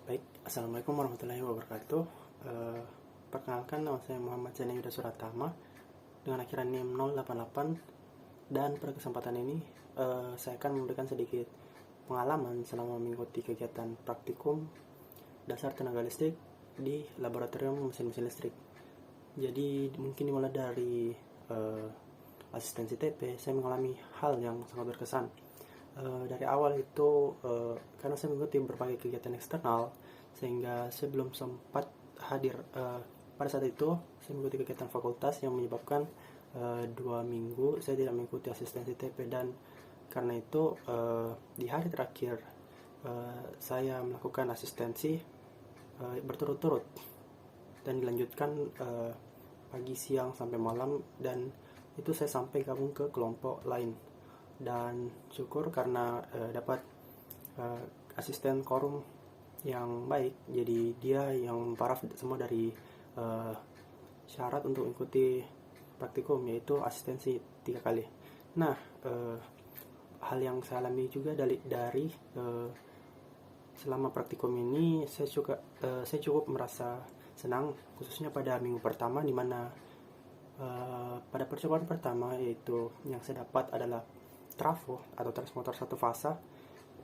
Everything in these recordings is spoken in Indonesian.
Baik, Assalamualaikum warahmatullahi wabarakatuh. Eh, Perkenalkan, nama saya Muhammad Zaini Yuda Suratama dengan akhiran NIM 088. Dan pada kesempatan ini saya akan memberikan sedikit pengalaman selama mengikuti kegiatan praktikum dasar tenaga listrik di laboratorium mesin-mesin listrik. Jadi mungkin dimulai dari asistensi TP, saya mengalami hal yang sangat berkesan. Dari awal itu karena saya mengikuti berbagai kegiatan eksternal, sehingga saya belum sempat hadir pada saat itu. Saya mengikuti kegiatan fakultas yang menyebabkan 2 minggu saya tidak mengikuti asistensi TP, dan karena itu di hari terakhir saya melakukan asistensi berturut-turut dan dilanjutkan pagi, siang, sampai malam, dan itu saya sampai gabung ke kelompok lain. Dan syukur karena dapat asisten korum yang baik, jadi dia yang paraf semua dari syarat untuk mengikuti praktikum, yaitu asistensi 3 kali. Nah, hal yang saya alami juga dari selama praktikum ini, saya cukup merasa senang, khususnya pada minggu pertama, di mana pada percobaan pertama, yaitu yang saya dapat adalah trafo atau transmotor satu fasa.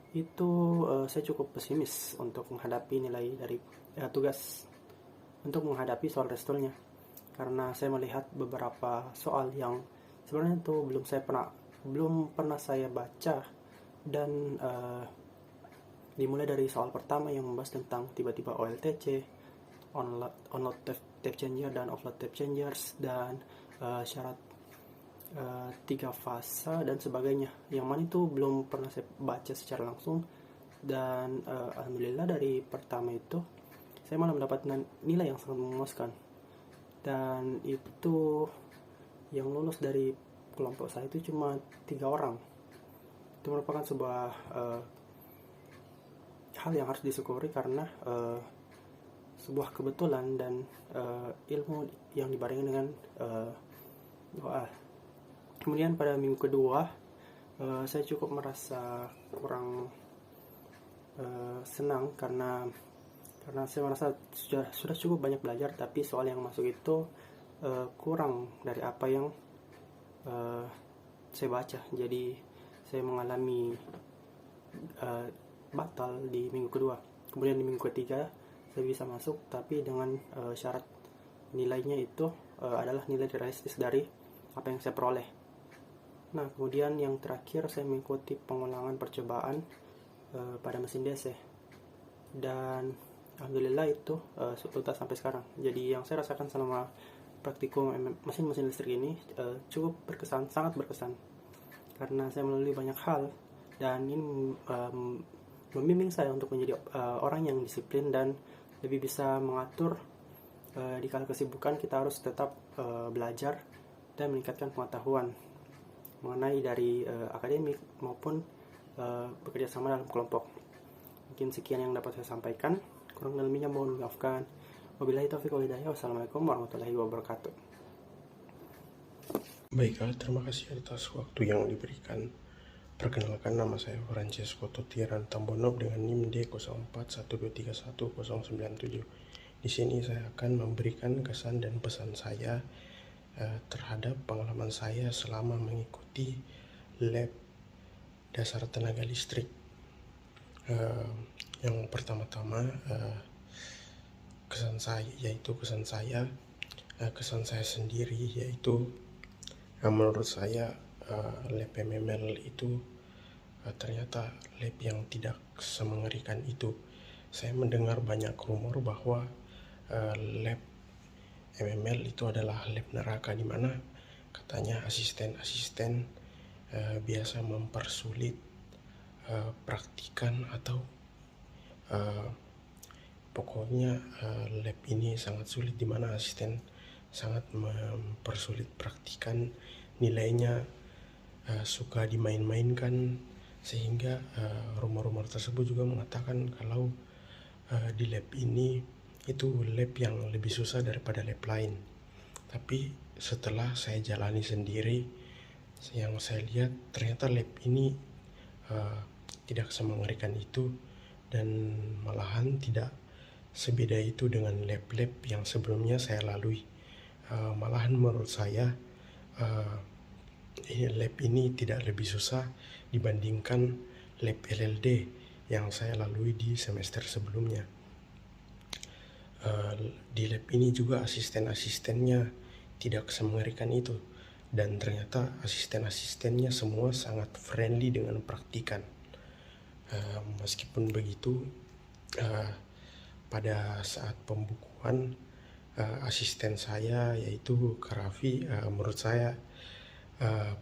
Itu saya cukup pesimis untuk menghadapi nilai dari tugas untuk menghadapi soal restolnya, karena saya melihat beberapa soal yang sebenarnya itu belum pernah saya baca. Dan dimulai dari soal pertama yang membahas tentang tiba-tiba OLTC, onload tape changer dan offload tape changers, dan syarat 3 fasa dan sebagainya, yang mana itu belum pernah saya baca secara langsung. Dan alhamdulillah dari pertama itu saya malah mendapat nilai yang sangat memuaskan, dan itu yang lulus dari kelompok saya itu cuma 3 orang. Itu merupakan sebuah hal yang harus disyukuri, karena sebuah kebetulan dan ilmu yang dibarengi dengan doa. Kemudian pada minggu kedua saya cukup merasa kurang senang, karena saya merasa sudah cukup banyak belajar, tapi soal yang masuk itu kurang dari apa yang saya baca. Jadi saya mengalami batal di minggu kedua. Kemudian di minggu ketiga saya bisa masuk, tapi dengan syarat nilainya itu adalah nilai realistis dari apa yang saya peroleh. Nah, kemudian yang terakhir saya mengikuti pengulangan percobaan pada mesin DC, dan alhamdulillah itu tuntas sampai sekarang. Jadi yang saya rasakan selama praktikum mesin-mesin listrik ini cukup berkesan, sangat berkesan, karena saya melalui banyak hal, dan ini membimbing saya untuk menjadi orang yang disiplin dan lebih bisa mengatur di kala kesibukan. Kita harus tetap belajar dan meningkatkan pengetahuan mengenai dari akademik maupun bekerja sama dalam kelompok. Mungkin sekian yang dapat saya sampaikan, kurang lebihnya mohon dimaafkan. Wabillahi taufiq wal hidayah. Wassalamualaikum warahmatullahi wabarakatuh. Baiklah, terima kasih atas waktu yang diberikan. Perkenalkan, nama saya Francesco Totiran Tambono dengan NIM D0412311097. Di sini saya akan memberikan kesan dan pesan saya terhadap pengalaman saya selama mengikuti lab dasar tenaga listrik. Yang pertama-tama kesan saya sendiri, yaitu menurut saya lab MML itu ternyata lab yang tidak semengerikan itu. Saya mendengar banyak rumor bahwa lab MML itu adalah lab neraka, di mana katanya asisten-asisten biasa mempersulit praktikan, atau pokoknya lab ini sangat sulit, di mana asisten sangat mempersulit praktikan, nilainya suka dimain-mainkan, sehingga rumor-rumor tersebut juga mengatakan kalau di lab ini itu lab yang lebih susah daripada lab lain. Tapi setelah saya jalani sendiri, yang saya lihat ternyata lab ini tidak semengerikan itu, dan malahan tidak sebeda itu dengan lab-lab yang sebelumnya saya lalui. Malahan menurut saya lab ini tidak lebih susah dibandingkan lab LLD yang saya lalui di semester sebelumnya. Di lab ini juga asisten-asistennya tidak semengerikan itu, dan ternyata asisten-asistennya semua sangat friendly dengan praktikan. Meskipun begitu, pada saat pembukuan asisten saya yaitu Kak Raffi, menurut saya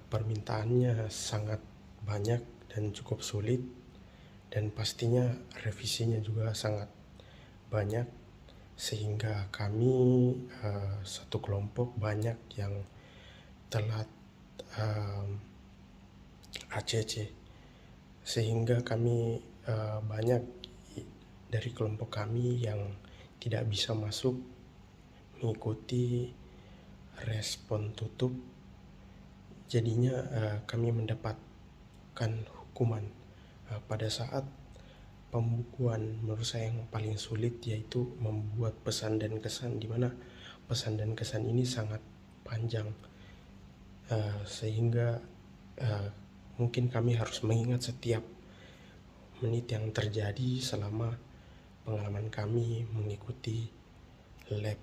permintaannya sangat banyak dan cukup sulit, dan pastinya revisinya juga sangat banyak, sehingga kami satu kelompok banyak yang telat ACC, sehingga kami banyak dari kelompok kami yang tidak bisa masuk mengikuti respon tutup. Jadinya kami mendapatkan hukuman pada saat pembukuan. Menurut saya yang paling sulit yaitu membuat pesan dan kesan, di mana pesan dan kesan ini sangat panjang, sehingga mungkin kami harus mengingat setiap menit yang terjadi selama pengalaman kami mengikuti lab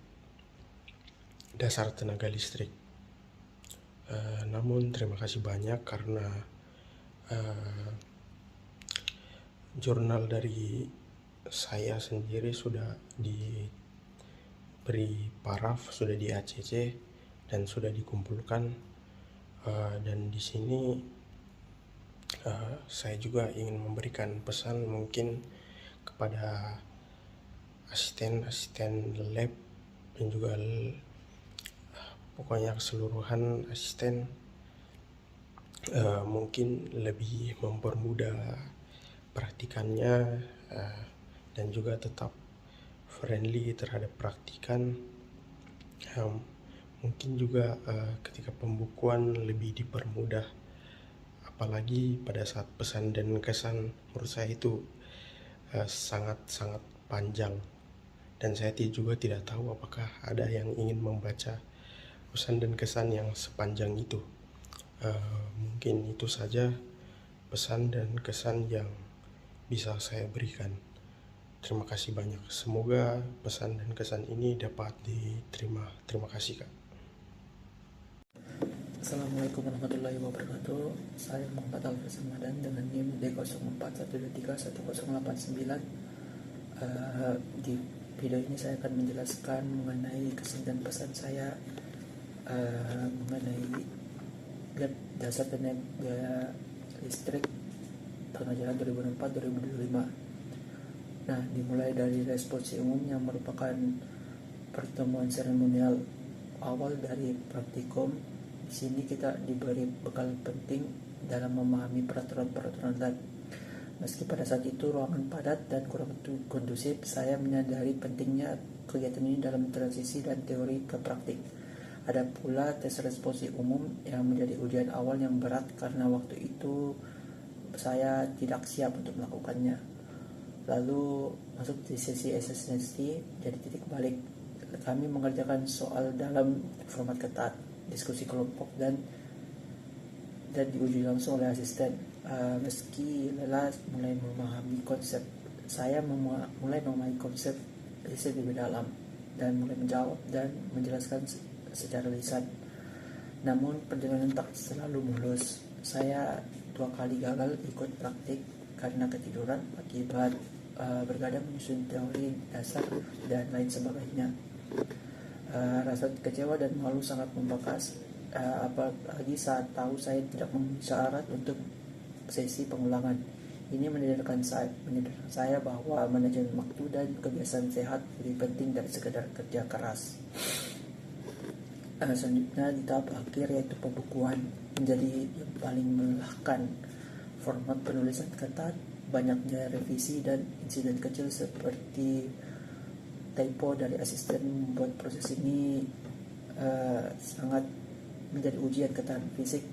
dasar tenaga listrik. Namun terima kasih banyak karena jurnal dari saya sendiri sudah diberi paraf, sudah di ACC dan sudah dikumpulkan, dan di sini saya juga ingin memberikan pesan mungkin kepada asisten-asisten lab dan juga pokoknya keseluruhan asisten, mungkin lebih mempermudah praktikannya, dan juga tetap friendly terhadap praktikan. Mungkin juga ketika pembukuan lebih dipermudah, apalagi pada saat pesan dan kesan. Menurut saya itu sangat-sangat panjang, dan saya juga tidak tahu apakah ada yang ingin membaca pesan dan kesan yang sepanjang itu. Mungkin itu saja pesan dan kesan yang bisa saya berikan. Terima kasih banyak. Semoga pesan dan kesan ini dapat diterima. Terima kasih, Kak. Assalamualaikum warahmatullahi wabarakatuh. Saya Muhammad Alfred Ramadan dengan NIM D0412311089. Di video ini saya akan menjelaskan mengenai kesan dan pesan saya mengenai lab dasar tenaga listrik tahun ajaran 2004-2025. Nah, dimulai dari responsi umum yang merupakan pertemuan seremonial awal dari praktikum. Di sini kita diberi bekal penting dalam memahami peraturan-peraturan lab. Meski pada saat itu ruangan padat dan kurang kondusif, saya menyadari pentingnya kegiatan ini dalam transisi dan teori ke praktik. Ada pula tes responsi umum yang menjadi ujian awal yang berat karena waktu itu saya tidak siap untuk melakukannya. Lalu masuk di sesi esensi, jadi titik balik. Kami mengerjakan soal dalam format ketat, diskusi kelompok dan diuji langsung oleh asisten. Meski lelah mulai memahami konsep, saya mulai memahami konsep riset lebih dalam dan mulai menjawab dan menjelaskan secara lisan. Namun perjalanan tak selalu mulus. Saya 2 kali gagal ikut praktik karena ketiduran akibat bergadang menyusun teori dasar dan lain sebagainya. Rasa kecewa dan malu sangat membekas, apalagi saat tahu saya tidak memenuhi syarat untuk sesi pengulangan. Ini menyadarkan saya bahwa manajemen waktu dan kebiasaan sehat lebih penting dari sekedar kerja keras. Selanjutnya di tahap akhir yaitu pembukuan menjadi yang paling melelahkan. Format penulisan ketat, banyaknya revisi dan insiden kecil seperti typo dari asisten membuat proses ini sangat menjadi ujian ketahanan fisik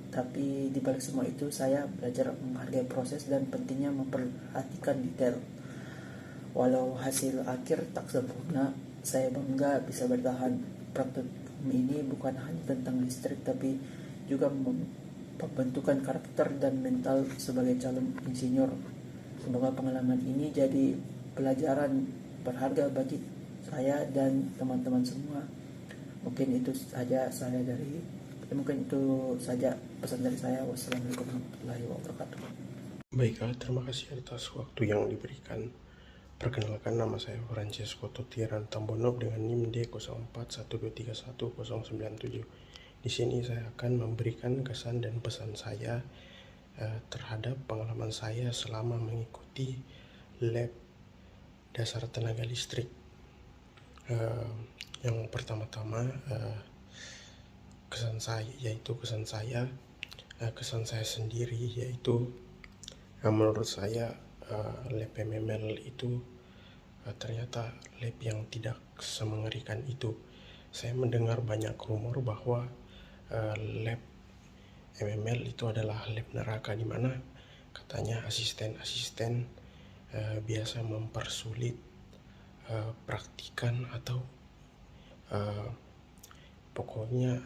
Tapi di balik semua itu saya belajar menghargai proses dan pentingnya memperhatikan detail. Walau hasil akhir tak sempurna, saya bangga bisa bertahan. Praktikum ini bukan hanya tentang listrik, tapi juga pembentukan karakter dan mental sebagai calon insinyur. Semoga pengalaman ini jadi pelajaran berharga bagi saya dan teman-teman semua. Mungkin itu saja pesan dari saya. Wassalamualaikum warahmatullahi wabarakatuh. Baiklah, terima kasih atas waktu yang diberikan. Perkenalkan, nama saya Francesco Totiran Tambono dengan NIM D0412310097. Di sini saya akan memberikan kesan dan pesan saya terhadap pengalaman saya selama mengikuti lab dasar tenaga listrik. Yang pertama-tama kesan saya sendiri yaitu menurut saya lab MML itu ternyata lab yang tidak semengerikan itu. Saya mendengar banyak rumor bahwa lab MML itu adalah lab neraka, di mana katanya asisten-asisten biasa mempersulit praktikan atau pokoknya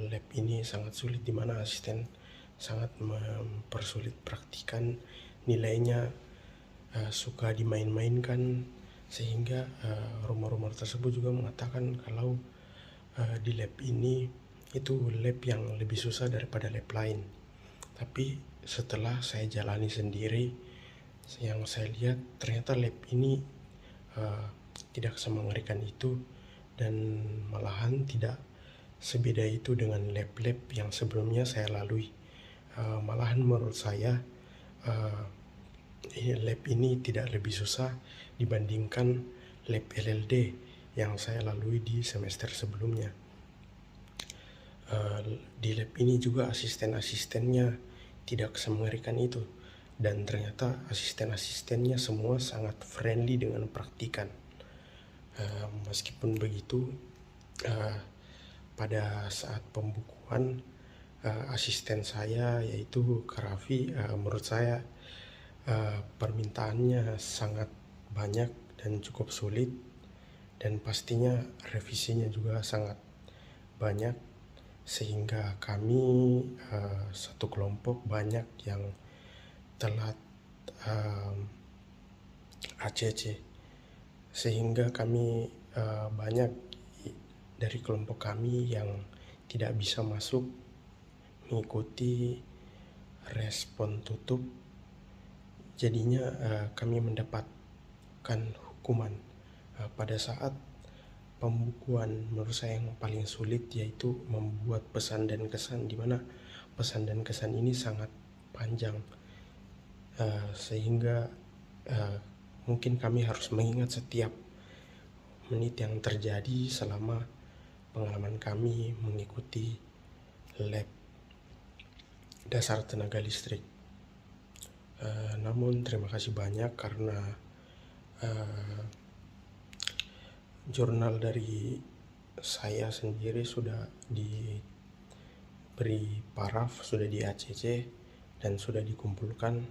lab ini sangat sulit, di mana asisten sangat mempersulit praktikan, nilainya suka dimain-mainkan, sehingga rumor-rumor tersebut juga mengatakan kalau di lab ini itu lab yang lebih susah daripada lab lain. Tapi setelah saya jalani sendiri, yang saya lihat ternyata lab ini tidak semengerikan itu, dan malahan tidak sebeda itu dengan lab-lab yang sebelumnya saya lalui. Malahan menurut saya lab ini tidak lebih susah dibandingkan lab LLD yang saya lalui di semester sebelumnya. Di lab ini juga asisten-asistennya tidak semengerikan itu, dan ternyata asisten-asistennya semua sangat friendly dengan praktikan. Meskipun begitu, pada saat pembukuan asisten saya yaitu Karafi, menurut saya permintaannya sangat banyak dan cukup sulit, dan pastinya revisinya juga sangat banyak, sehingga kami satu kelompok banyak yang telat ACC, sehingga kami banyak dari kelompok kami yang tidak bisa masuk mengikuti respon tutup. Jadinya kami mendapatkan hukuman pada saat pembukuan. Menurut saya yang paling sulit yaitu membuat pesan dan kesan, di mana pesan dan kesan ini sangat panjang, sehingga mungkin kami harus mengingat setiap menit yang terjadi selama pengalaman kami mengikuti lab dasar tenaga listrik. Namun terima kasih banyak karena jurnal dari saya sendiri sudah diberi paraf, sudah di ACC dan sudah dikumpulkan,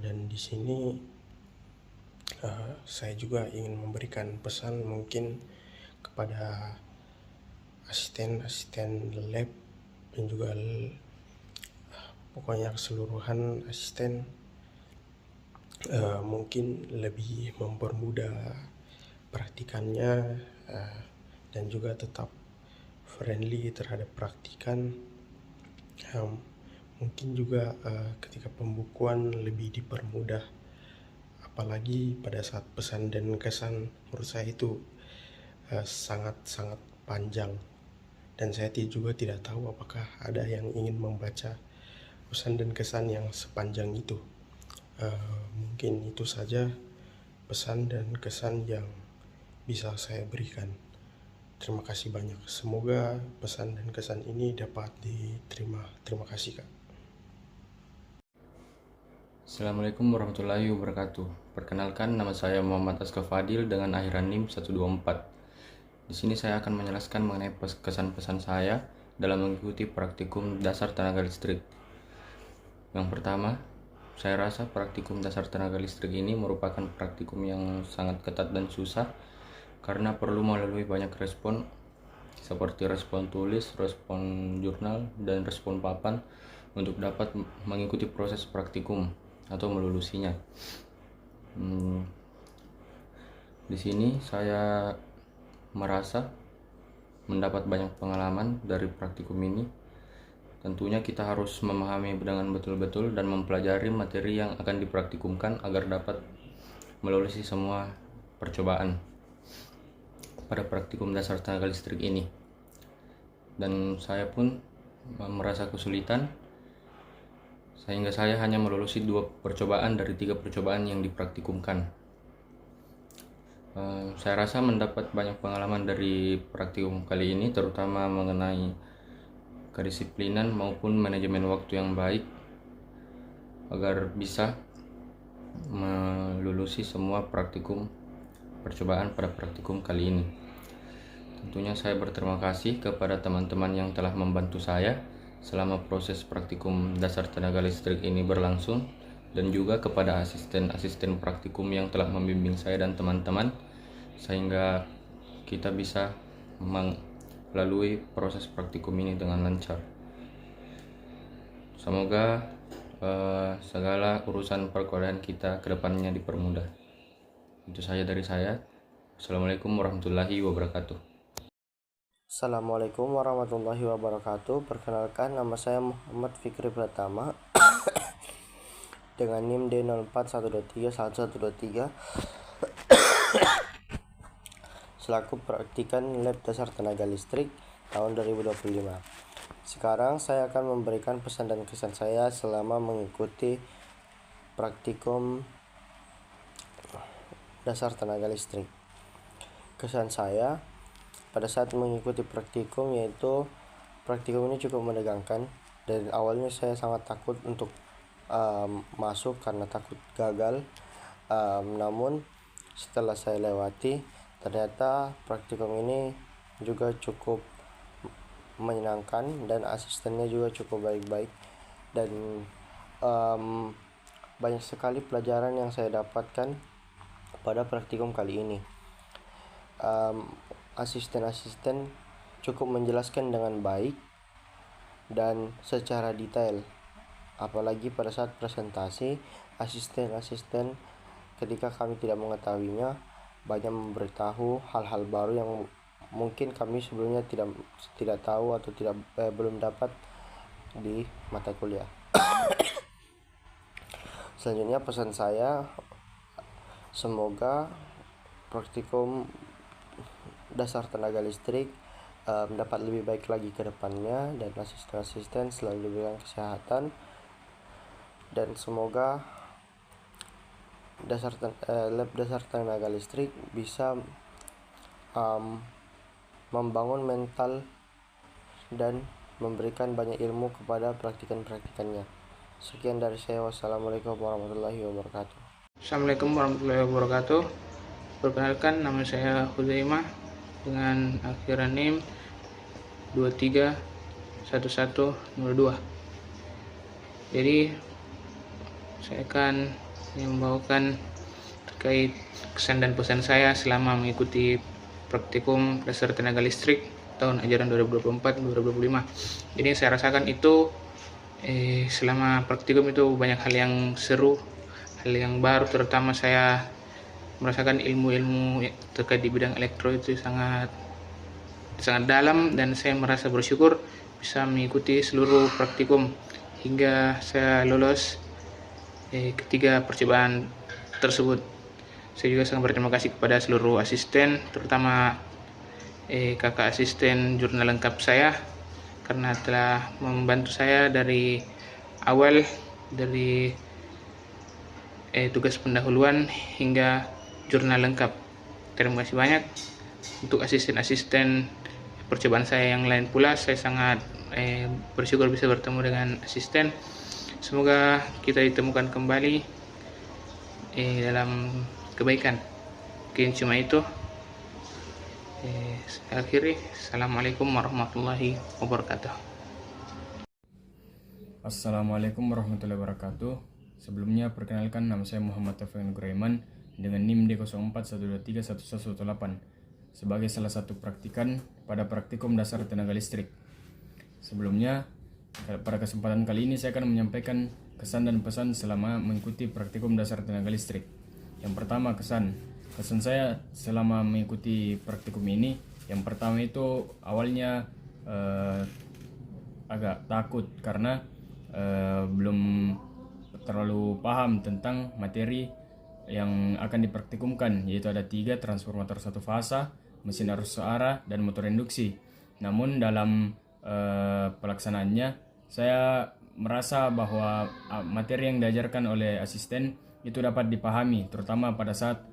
dan di sini saya juga ingin memberikan pesan mungkin kepada asisten-asisten lab dan juga pokoknya keseluruhan asisten, mungkin lebih mempermudah praktikannya dan juga tetap friendly terhadap praktikan. Mungkin juga ketika pembukuan lebih dipermudah, apalagi pada saat pesan dan kesan. Menurut saya itu sangat-sangat panjang, dan saya juga tidak tahu apakah ada yang ingin membaca pesan dan kesan yang sepanjang itu. Mungkin itu saja pesan dan kesan yang bisa saya berikan. Terima kasih banyak. Semoga pesan dan kesan ini dapat diterima. Terima kasih, Kak. Assalamualaikum warahmatullahi wabarakatuh. Perkenalkan, nama saya Muhammad Aska Fadil dengan akhiran NIM 124. Di sini saya akan menjelaskan mengenai kesan-pesan saya dalam mengikuti praktikum dasar tenaga listrik. Yang pertama, saya rasa praktikum dasar tenaga listrik ini merupakan praktikum yang sangat ketat dan susah karena perlu melalui banyak respon seperti respon tulis, respon jurnal, dan respon papan untuk dapat mengikuti proses praktikum atau melulusinya. Di sini saya merasa mendapat banyak pengalaman dari praktikum ini. Tentunya kita harus memahami dengan betul-betul dan mempelajari materi yang akan dipraktikumkan agar dapat melulusi semua percobaan pada praktikum dasar tenaga listrik ini. Dan saya pun merasa kesulitan sehingga saya hanya melulusi 2 percobaan dari 3 percobaan yang dipraktikumkan. Saya rasa mendapat banyak pengalaman dari praktikum kali ini, terutama mengenai kedisiplinan maupun manajemen waktu yang baik agar bisa melulusi semua percobaan pada praktikum kali ini. Tentunya saya berterima kasih kepada teman-teman yang telah membantu saya selama proses praktikum dasar tenaga listrik ini berlangsung, dan juga kepada asisten-asisten praktikum yang telah membimbing saya dan teman-teman sehingga kita bisa melalui proses praktikum ini dengan lancar. Semoga segala urusan perkuliahan kita ke depannya dipermudah. Itu saja dari saya. Assalamualaikum warahmatullahi wabarakatuh. Assalamualaikum warahmatullahi wabarakatuh. Perkenalkan, nama saya Muhammad Fikri Pratama dengan NIM D04123123 selaku praktikan lab dasar tenaga listrik tahun 2025. Sekarang saya akan memberikan pesan dan kesan saya selama mengikuti praktikum dasar tenaga listrik. Kesan saya pada saat mengikuti praktikum yaitu praktikum ini cukup menegangkan. Dari awalnya saya sangat takut untuk masuk karena takut gagal. Namun setelah saya lewati, ternyata praktikum ini juga cukup menyenangkan dan asistennya juga cukup baik-baik, dan banyak sekali pelajaran yang saya dapatkan pada praktikum kali ini. Asisten-asisten cukup menjelaskan dengan baik dan secara detail, apalagi pada saat presentasi. Asisten-asisten ketika kami tidak mengetahuinya banyak memberitahu hal-hal baru yang mungkin kami sebelumnya tidak tahu atau belum dapat di mata kuliah. Selanjutnya pesan saya, semoga praktikum dasar tenaga listrik dapat lebih baik lagi ke depannya, dan asisten-asisten selalu diberikan kesehatan, dan semoga lab dasar tenaga listrik bisa membangun mental dan memberikan banyak ilmu kepada praktikannya. Sekian dari saya. Wassalamualaikum warahmatullahi wabarakatuh. Assalamualaikum warahmatullahi wabarakatuh. Perkenalkan, nama saya Huzaimah dengan akhiran NIM 231102. Jadi saya akan membawakan terkait kesan dan pesan saya selama mengikuti praktikum dasar tenaga listrik tahun ajaran 2024-2025. Jadi saya rasakan itu selama praktikum itu banyak hal yang seru, hal yang baru, terutama saya merasakan ilmu-ilmu terkait di bidang elektro itu sangat dalam, dan saya merasa bersyukur bisa mengikuti seluruh praktikum hingga saya lolos ketiga percobaan tersebut. Saya juga sangat berterima kasih kepada seluruh asisten, terutama kakak asisten jurnal lengkap saya, karena telah membantu saya dari awal, dari tugas pendahuluan hingga jurnal lengkap. Terima kasih banyak. Untuk asisten-asisten percobaan saya yang lain pula, saya sangat bersyukur bisa bertemu dengan asisten. Semoga kita ditemukan kembali dalam kebaikan. Mungkin cuma itu. Saya akhiri. Assalamualaikum warahmatullahi wabarakatuh. Assalamualaikum warahmatullahi wabarakatuh. Sebelumnya perkenalkan, nama saya Muhammad Taufik Nuguraiman dengan NIM D04123118 sebagai salah satu praktikan pada praktikum dasar tenaga listrik. Sebelumnya, pada kesempatan kali ini saya akan menyampaikan kesan dan pesan selama mengikuti praktikum dasar tenaga listrik. Yang pertama, kesan saya selama mengikuti praktikum ini, yang pertama itu awalnya agak takut karena belum terlalu paham tentang materi yang akan dipraktikumkan, yaitu ada 3: transformator satu fasa, mesin arus searah, dan motor induksi. Namun dalam pelaksanaannya saya merasa bahwa materi yang diajarkan oleh asisten itu dapat dipahami, terutama pada saat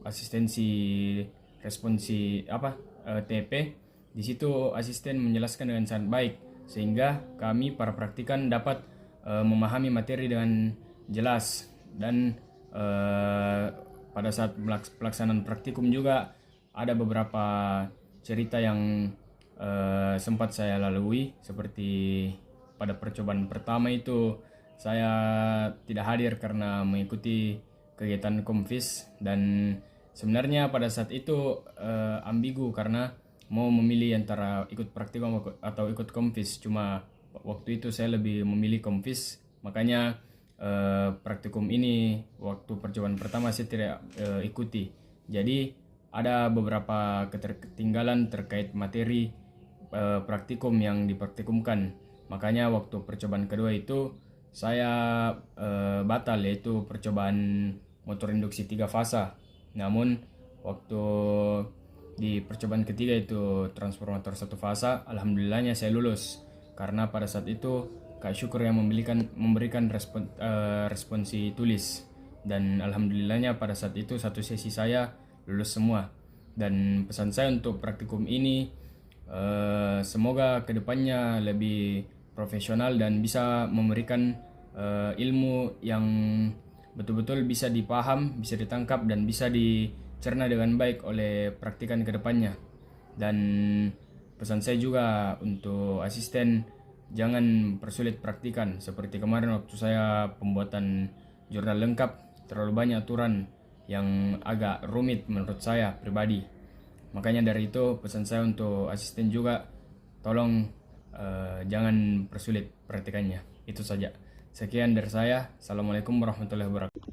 asistensi responsi TP. Di situ asisten menjelaskan dengan sangat baik sehingga kami para praktikan dapat memahami materi dengan jelas. Dan pada saat pelaksanaan praktikum juga ada beberapa cerita yang sempat saya lalui, seperti pada percobaan pertama itu saya tidak hadir karena mengikuti kegiatan komvis, dan sebenarnya pada saat itu ambigu karena mau memilih antara ikut praktikum atau ikut komvis. Cuma waktu itu saya lebih memilih komvis, makanya praktikum ini waktu percobaan pertama saya tidak ikuti. Jadi ada beberapa ketertinggalan terkait materi praktikum yang dipraktikumkan. Makanya waktu percobaan kedua itu saya batal, yaitu percobaan motor induksi 3 fasa. Namun waktu di percobaan ketiga itu transformator 1 fasa, alhamdulillahnya saya lulus karena pada saat itu Kak Syukur yang memberikan responsi tulis, dan alhamdulillahnya pada saat itu satu sesi saya lulus semua. Dan pesan saya untuk praktikum ini, semoga kedepannya lebih profesional dan bisa memberikan ilmu yang betul-betul bisa dipaham, bisa ditangkap, dan bisa dicerna dengan baik oleh praktikan kedepannya. Dan pesan saya juga untuk asisten, jangan persulit praktikan. Seperti kemarin waktu saya pembuatan jurnal lengkap, terlalu banyak aturan yang agak rumit menurut saya pribadi. Makanya dari itu pesan saya untuk asisten juga, tolong jangan persulit praktikannya. Itu saja. Sekian dari saya. Assalamualaikum warahmatullahi wabarakatuh.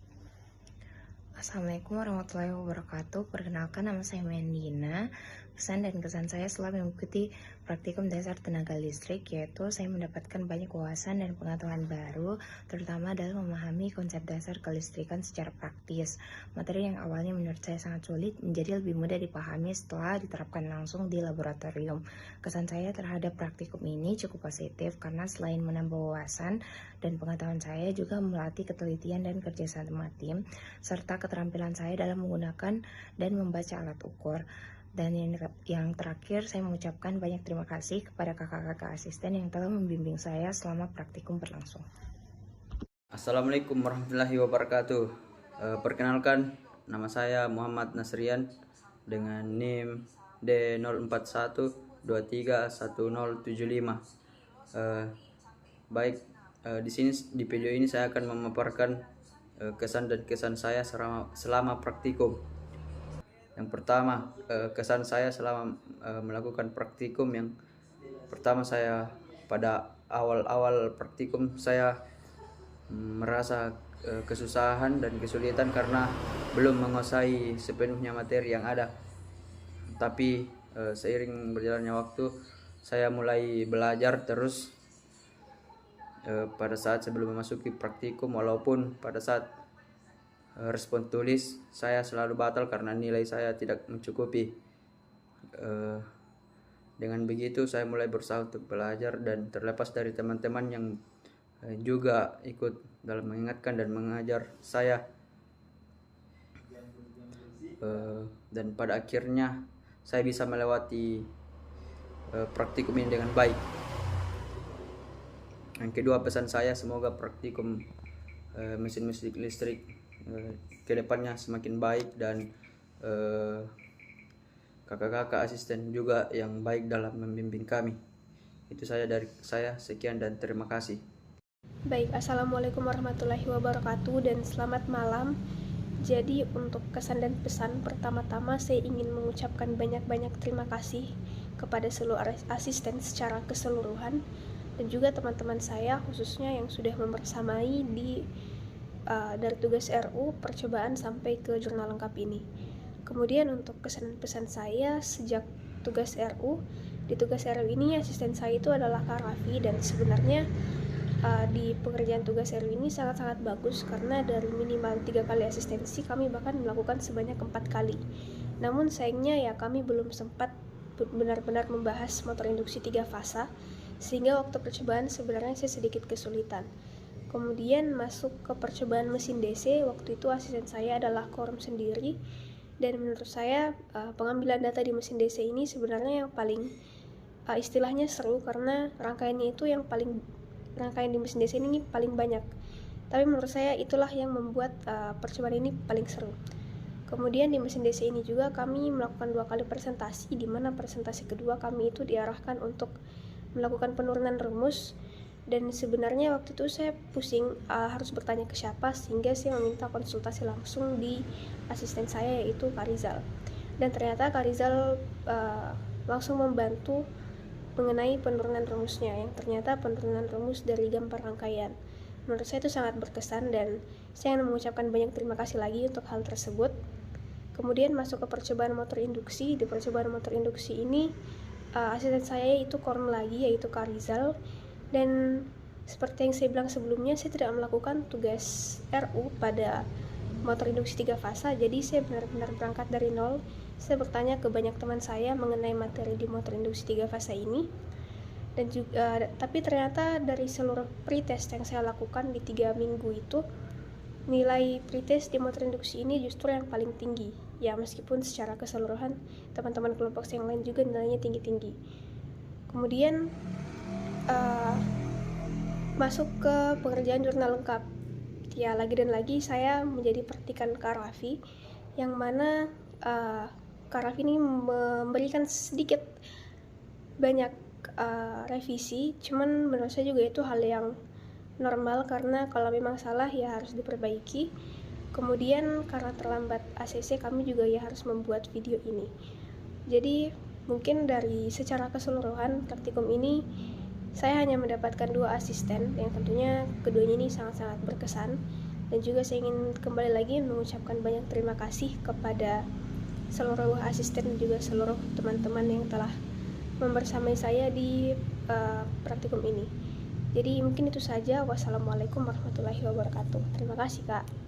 Assalamualaikum warahmatullahi wabarakatuh. Perkenalkan, nama saya Mendina. Pesan dan kesan saya setelah mengikuti praktikum dasar tenaga listrik, yaitu saya mendapatkan banyak wawasan dan pengetahuan baru, terutama dalam memahami konsep dasar kelistrikan secara praktis. Materi yang awalnya menurut saya sangat sulit menjadi lebih mudah dipahami setelah diterapkan langsung di laboratorium. Kesan saya terhadap praktikum ini cukup positif karena selain menambah wawasan dan pengetahuan, saya juga melatih ketelitian dan kerjasama tim, serta keterampilan saya dalam menggunakan dan membaca alat ukur. Dan yang terakhir, saya mengucapkan banyak terima kasih kepada kakak-kakak asisten yang telah membimbing saya selama praktikum berlangsung. Assalamualaikum warahmatullahi wabarakatuh. Perkenalkan, nama saya Muhammad Nasrian dengan NIM D0412311075. Di sini di video ini saya akan memaparkan kesan dan kesan saya selama praktikum. Yang pertama, kesan saya selama melakukan praktikum. Yang pertama, saya pada awal-awal praktikum saya merasa kesusahan dan kesulitan karena belum menguasai sepenuhnya materi yang ada. Tapi seiring berjalannya waktu, saya mulai belajar terus pada saat sebelum memasuki praktikum, walaupun pada saat respon tulis saya selalu batal karena nilai saya tidak mencukupi. Dengan begitu saya mulai berusaha untuk belajar dan terlepas dari teman-teman yang juga ikut dalam mengingatkan dan mengajar saya. Dan pada akhirnya saya bisa melewati praktikum ini dengan baik. Yang kedua, pesan saya, semoga praktikum mesin listrik kedepannya semakin baik dan kakak-kakak asisten juga yang baik dalam membimbing kami. Itu saja dari saya, sekian dan terima kasih. Baik, Assalamualaikum warahmatullahi wabarakatuh dan selamat malam. Jadi untuk kesan dan pesan, pertama-tama saya ingin mengucapkan banyak-banyak terima kasih kepada seluruh asisten secara keseluruhan dan juga teman-teman saya khususnya yang sudah membersamai dari tugas RU percobaan sampai ke jurnal lengkap ini. Kemudian untuk kesan dan pesan saya sejak tugas RU, di tugas RU ini asisten saya itu adalah Kak Raffi, dan sebenarnya di pengerjaan tugas RU ini sangat-sangat bagus karena dari minimal 3 kali asistensi kami bahkan melakukan sebanyak 4 kali. Namun sayangnya ya kami belum sempat benar-benar membahas motor induksi 3 fasa, sehingga waktu percobaan sebenarnya saya sedikit kesulitan. Kemudian masuk ke percobaan mesin DC, waktu itu asisten saya adalah Korum sendiri, dan menurut saya pengambilan data di mesin DC ini sebenarnya yang paling istilahnya seru karena rangkaiannya itu rangkaian di mesin DC ini paling banyak. Tapi menurut saya itulah yang membuat percobaan ini paling seru. Kemudian di mesin DC ini juga kami melakukan 2 kali presentasi, di mana presentasi kedua kami itu diarahkan untuk melakukan penurunan rumus, dan sebenarnya waktu itu saya pusing harus bertanya ke siapa, sehingga saya meminta konsultasi langsung di asisten saya yaitu Kak Rizal. Dan ternyata Kak Rizal langsung membantu mengenai penurunan rumusnya, yang ternyata penurunan rumus dari gambar rangkaian. Menurut saya itu sangat berkesan dan saya ingin mengucapkan banyak terima kasih lagi untuk hal tersebut. Kemudian masuk ke percobaan motor induksi. Di percobaan motor induksi ini asisten saya itu Korum lagi yaitu Kak Rizal, dan seperti yang saya bilang sebelumnya, saya tidak melakukan tugas RU pada motor induksi 3 fasa, jadi saya benar-benar berangkat dari nol. Saya bertanya ke banyak teman saya mengenai materi di motor induksi 3 fasa ini, dan juga tapi ternyata dari seluruh pretest yang saya lakukan di 3 minggu itu, nilai pretest di motor induksi ini justru yang paling tinggi. Ya meskipun secara keseluruhan teman-teman kelompok yang lain juga nilainya tinggi-tinggi. Kemudian masuk ke pengerjaan jurnal lengkap. Ya lagi dan lagi saya menjadi perhatikan Kak Raffi, yang mana Kak Raffi ini memberikan sedikit banyak revisi, cuman menurut saya juga itu hal yang normal karena kalau memang salah ya harus diperbaiki. Kemudian karena terlambat ACC, kami juga ya harus membuat video ini. Jadi mungkin dari secara keseluruhan praktikum ini saya hanya mendapatkan 2 asisten yang tentunya keduanya ini sangat-sangat berkesan, dan juga saya ingin kembali lagi mengucapkan banyak terima kasih kepada seluruh asisten dan juga seluruh teman-teman yang telah membersamai saya di praktikum ini. Jadi mungkin itu saja. Wassalamualaikum warahmatullahi wabarakatuh. Terima kasih Kak.